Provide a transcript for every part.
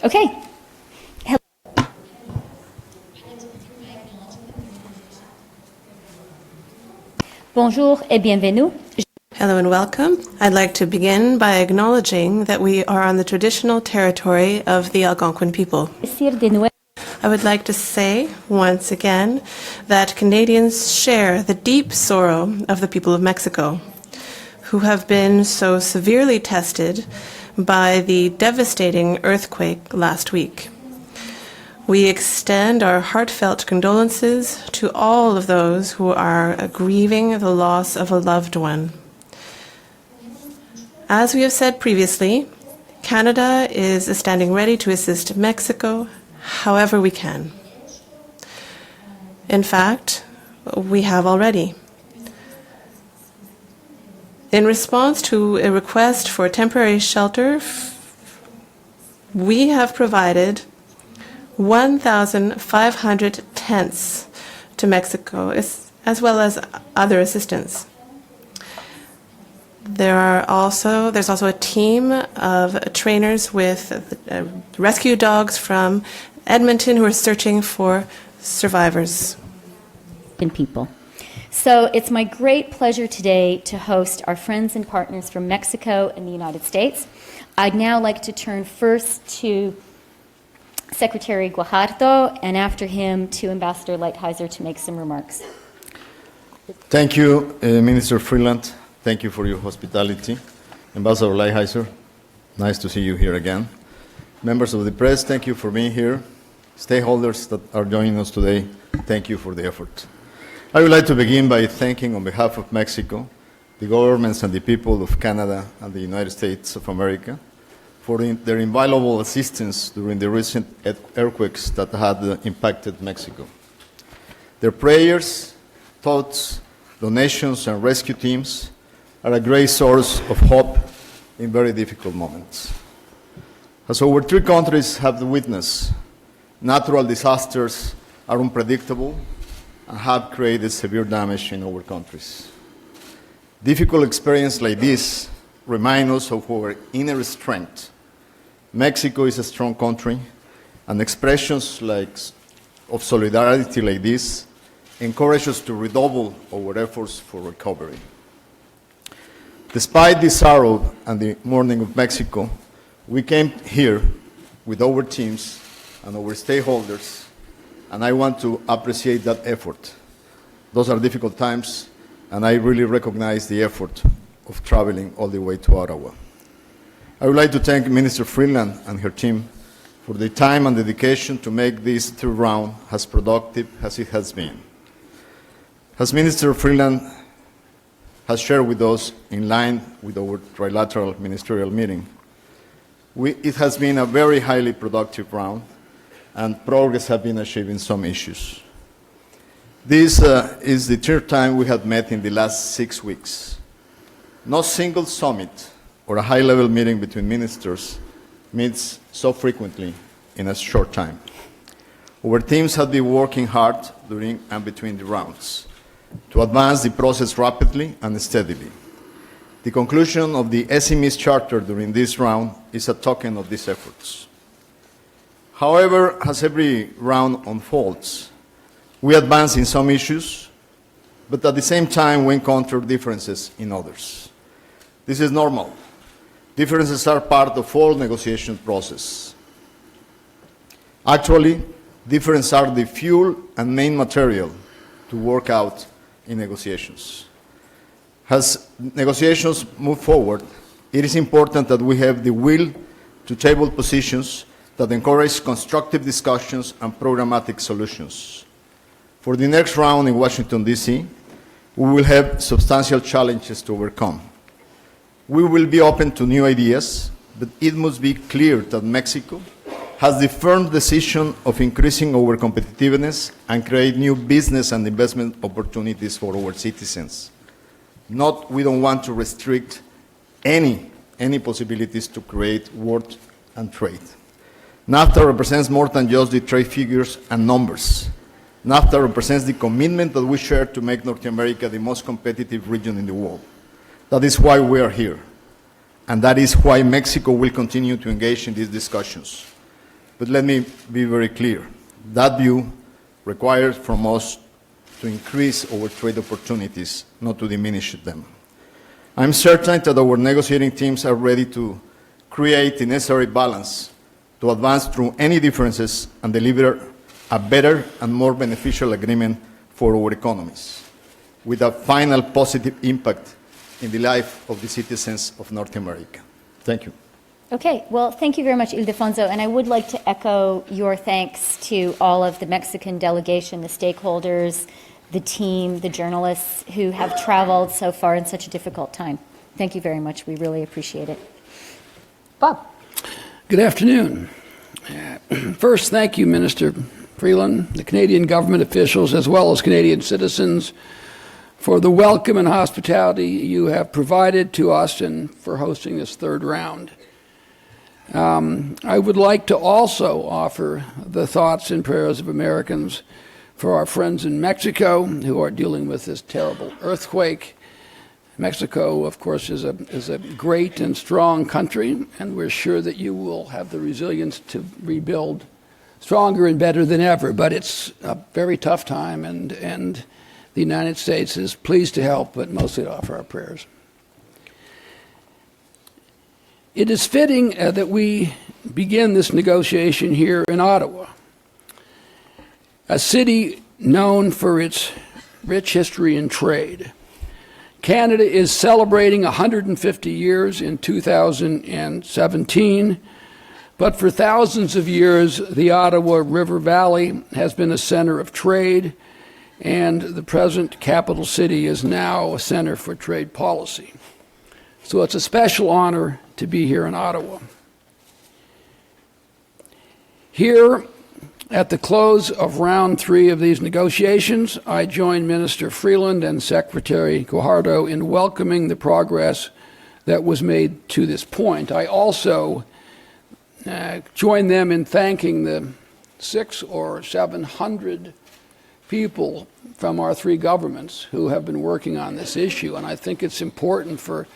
Okay. Bonjour et bienvenue. Hello and welcome. I'd like to begin by acknowledging that we are on the traditional territory of the Algonquin people. I would like to say once again that Canadians share the deep sorrow of the people of Mexico, who have been so severely tested by the devastating earthquake last week. We extend our heartfelt condolences to all of those who are grieving the loss of a loved one. As we have said previously, Canada is standing ready to assist Mexico however we can. In fact, we have already. In response to a request for temporary shelter, we have provided 1,500 tents to Mexico, as well as other assistance. There's also a team of trainers with rescue dogs from Edmonton who are searching for survivors. People. So it's my great pleasure today to host our friends and partners from Mexico and the United States. I'd now like to turn first to Secretary Guajardo, and after him to Ambassador Lighthizer to make some remarks. Thank you, Minister Freeland. Thank you for your hospitality. Ambassador Lighthizer, nice to see you here again. Members of the press, thank you for being here. Stakeholders that are joining us today, thank you for the effort. I would like to begin by thanking, on behalf of Mexico, the governments and the people of Canada and the United States of America for their invaluable assistance during the recent earthquakes that had impacted Mexico. Their prayers, thoughts, donations, and rescue teams are a great source of hope in very difficult moments. As our three countries have witnessed, natural disasters are unpredictable and have created severe damage in our countries. Difficult experiences like this remind us of our inner strength. Mexico is a strong country, and expressions of solidarity like this encourage us to redouble our efforts for recovery. Despite the sorrow and the mourning of Mexico, we came here with our teams and our stakeholders, and I want to appreciate that effort. Those are difficult times, and I really recognize the effort of traveling all the way to Ottawa. I would like to thank Minister Freeland and her team for the time and dedication to make this third round as productive as it has been. As Minister Freeland has shared with us in line with our trilateral ministerial meeting, it has been a very highly productive round, and progress has been achieved in some issues. This is the third time we have met in the last 6 weeks. No single summit or a high-level meeting between ministers meets so frequently in a short time. Our teams have been working hard during and between the rounds to advance the process rapidly and steadily. The conclusion of the SMEs Charter during this round is a token of these efforts. However, as every round unfolds, we advance in some issues, but at the same time we encounter differences in others. This is normal. Differences are part of all negotiation process. Actually, differences are the fuel and main material to work out in negotiations. As negotiations move forward, it is important that we have the will to table positions that encourage constructive discussions and programmatic solutions. For the next round in Washington, D.C., we will have substantial challenges to overcome. We will be open to new ideas, but it must be clear that Mexico has the firm decision of increasing our competitiveness and create new business and investment opportunities for our citizens. We don't want to restrict any possibilities to create work and trade. NAFTA represents more than just the trade figures and numbers. NAFTA represents the commitment that we share to make North America the most competitive region in the world. That is why we are here, and that is why Mexico will continue to engage in these discussions. But let me be very clear. That view requires from us to increase our trade opportunities, not to diminish them. I'm certain that our negotiating teams are ready to create the necessary balance to advance through any differences and deliver a better and more beneficial agreement for our economies, with a final positive impact in the life of the citizens of North America. Thank you. Okay, well, thank you very much, Ildefonso, and I would like to echo your thanks to all of the Mexican delegation, the stakeholders, the team, the journalists who have traveled so far in such a difficult time. Thank you very much. We really appreciate it. Bob. Good afternoon. First, thank you, Minister Freeland, the Canadian government officials, as well as Canadian citizens, for the welcome and hospitality you have provided to us and for hosting this third round. I would like to also offer the thoughts and prayers of Americans for our friends in Mexico who are dealing with this terrible earthquake. Mexico, of course, is a great and strong country, and we're sure that you will have the resilience to rebuild stronger and better than ever. But it's a very tough time, and the United States is pleased to help, but mostly to offer our prayers. It is fitting that we begin this negotiation here in Ottawa, a city known for its rich history and trade. Canada is celebrating 150 years in 2017, but for thousands of years, the Ottawa River Valley has been a center of trade, and the present capital city is now a center for trade policy. So it's a special honor to be here in Ottawa. Here, at the close of round 3 of these negotiations, I join Minister Freeland and Secretary Guajardo in welcoming the progress that was made to this point. I also join them in thanking the 600 or 700 people from our 3 governments who have been working on this issue, and I think it's important for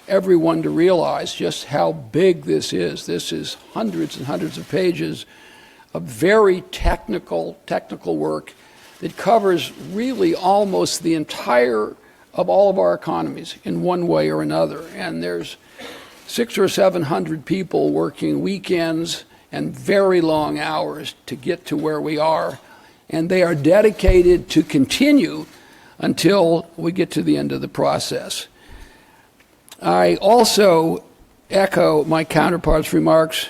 everyone to realize just how big this is. This is hundreds and hundreds of pages of very technical work that covers really almost the entire of all of our economies in one way or another. And there's 600 or 700 people working weekends and very long hours to get to where we are. And they are dedicated to continue until we get to the end of the process. I also echo my counterpart's remarks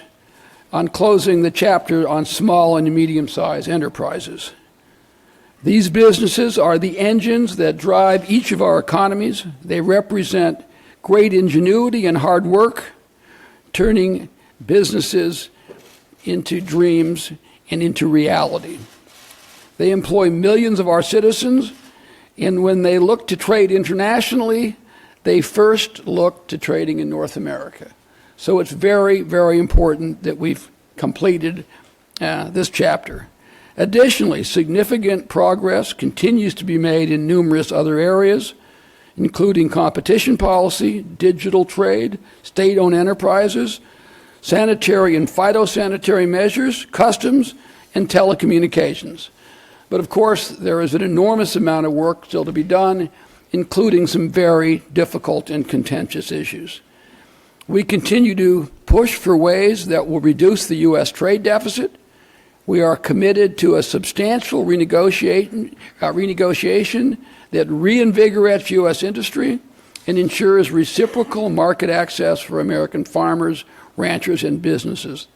on closing the chapter on small and medium-sized enterprises. These businesses are the engines that drive each of our economies. They represent great ingenuity and hard work, turning businesses into dreams and into reality. They employ millions of our citizens, and when they look to trade internationally, they first look to trading in North America. So it's very, very important that we've completed this chapter. Additionally, significant progress continues to be made in numerous other areas, including competition policy, digital trade, state-owned enterprises, sanitary and phytosanitary measures, customs, and telecommunications. But of course, there is an enormous amount of work still to be done, including some very difficult and contentious issues. We continue to push for ways that will reduce the U.S. trade deficit. We are committed to a substantial renegotiation that reinvigorates U.S. industry and ensures reciprocal market access for American farmers, ranchers, and businesses.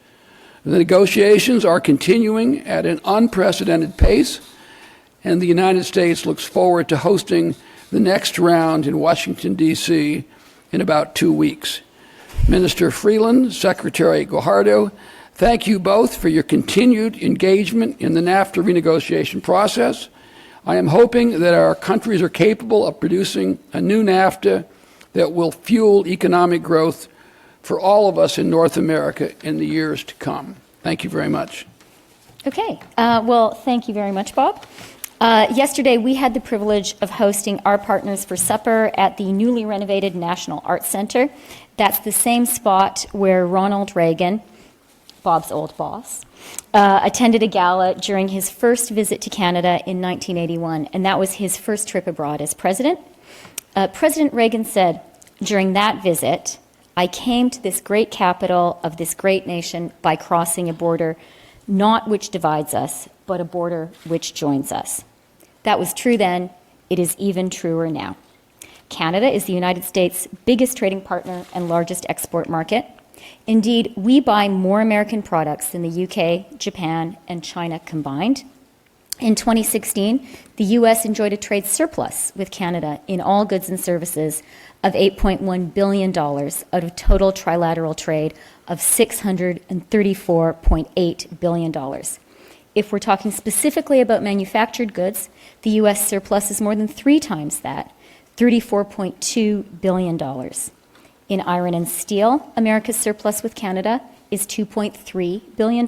The negotiations are continuing at an unprecedented pace, and the United States looks forward to hosting the next round in Washington, D.C. in about 2 weeks. Minister Freeland, Secretary Guajardo, thank you both for your continued engagement in the NAFTA renegotiation process. I am hoping that our countries are capable of producing a new NAFTA that will fuel economic growth for all of us in North America in the years to come. Thank you very much. Okay. Well, thank you very much, Bob. Yesterday, we had the privilege of hosting our partners for supper at the newly renovated National Arts Center. That's the same spot where Ronald Reagan Bob's old boss, attended a gala during his first visit to Canada in 1981, and that was his first trip abroad as president. President Reagan said, during that visit, I came to this great capital of this great nation by crossing a border, not which divides us, but a border which joins us. That was true then. It is even truer now. Canada is the United States' biggest trading partner and largest export market. Indeed, we buy more American products than the UK, Japan, and China combined. In 2016, the U.S. enjoyed a trade surplus with Canada in all goods and services of $8.1 billion out of total trilateral trade of $634.8 billion. If we're talking specifically about manufactured goods, the U.S. surplus is more than 3 times that, $34.2 billion. In iron and steel, America's surplus with Canada is $2.3 billion,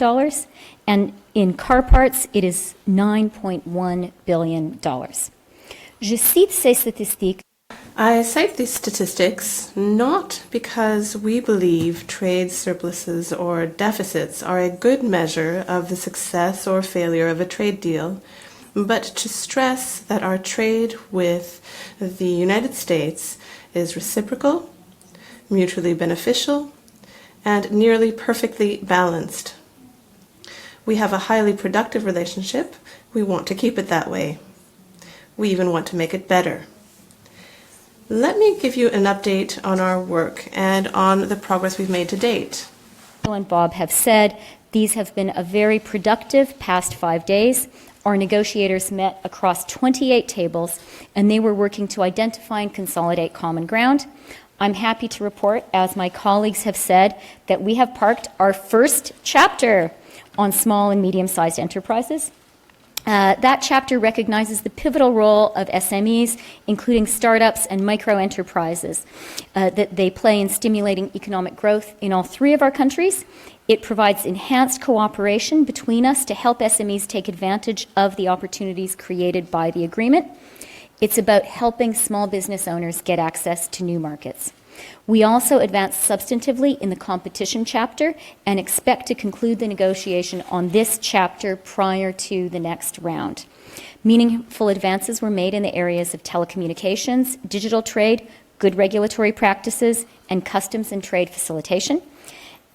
and in car parts, it is $9.1 billion. Je cite ces statistiques. I cite these statistics not because we believe trade surpluses or deficits are a good measure of the success or failure of a trade deal, but to stress that our trade with the United States is reciprocal, mutually beneficial, and nearly perfectly balanced. We have a highly productive relationship. We want to keep it that way. We even want to make it better. Let me give you an update on our work and on the progress we've made to date. And Bob have said these have been a very productive past 5 days. Our negotiators met across 28 tables, and they were working to identify and consolidate common ground. I'm happy to report, as my colleagues have said, that we have parked our first chapter on small and medium-sized enterprises. That chapter recognizes the pivotal role of SMEs, including startups and micro-enterprises, that they play in stimulating economic growth in all 3 of our countries. It provides enhanced cooperation between us to help SMEs take advantage of the opportunities created by the agreement. It's about helping small business owners get access to new markets. We also advance substantively in the competition chapter and expect to conclude the negotiation on this chapter prior to the next round. Meaningful advances were made in the areas of telecommunications, digital trade, good regulatory practices, and customs and trade facilitation.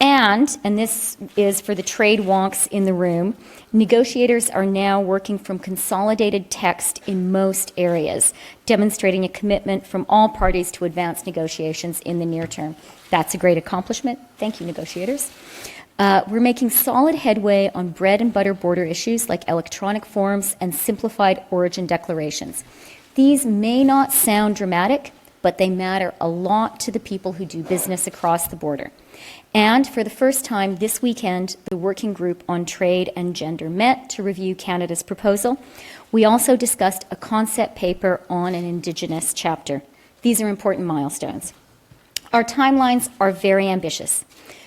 And this is for the trade wonks in the room, negotiators are now working from consolidated text in most areas, demonstrating a commitment from all parties to advance negotiations in the near term. That's a great accomplishment. Thank you, negotiators. We're making solid headway on bread and butter border issues like electronic forms and simplified origin declarations. These may not sound dramatic, but they matter a lot to the people who do business across the border. And for the first time this weekend, the Working Group on Trade and Gender met to review Canada's proposal. We also discussed a concept paper on an Indigenous chapter. These are important milestones. Our timelines are very ambitious.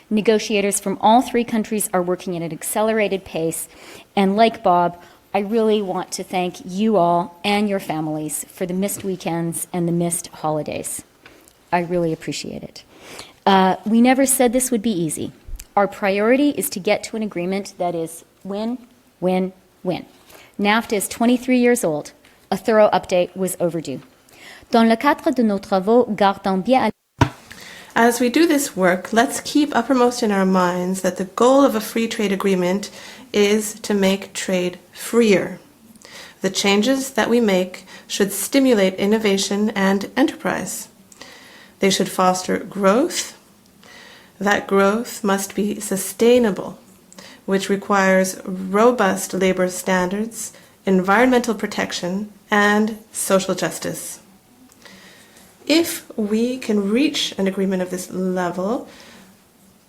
Negotiators from all 3 countries are working at an accelerated pace, and like Bob, I really want to thank you all and your families for the missed weekends and the missed holidays. I really appreciate it. We never said this would be easy. Our priority is to get to an agreement that is win, win, win. NAFTA is 23 years old. A thorough update was overdue. Dans le cadre de nos travaux, gardons bien à As we do this work, let's keep uppermost in our minds that the goal of a free trade agreement is to make trade freer. The changes that we make should stimulate innovation and enterprise. They should foster growth. That growth must be sustainable, which requires robust labor standards, environmental protection, and social justice. If we can reach an agreement of this level,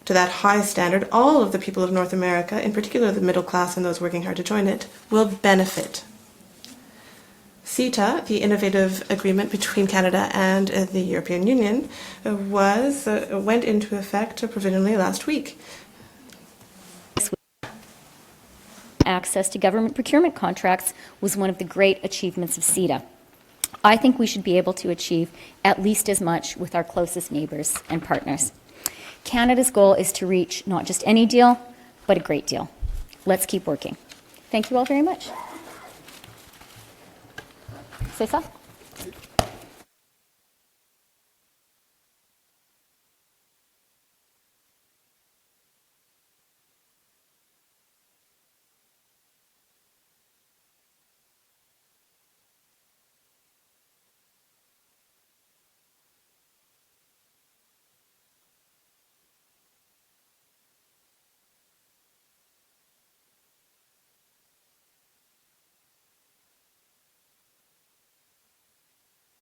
to that high standard, all of the people of North America, in particular the middle class and those working hard to join it, will benefit. CETA, the innovative agreement between Canada and the European Union, went into effect provisionally last week. access to government procurement contracts was one of the great achievements of CETA. I think we should be able to achieve at least as much with our closest neighbours and partners. Canada's goal is to reach not just any deal, but a great deal. Let's keep working. Thank you all very much. César?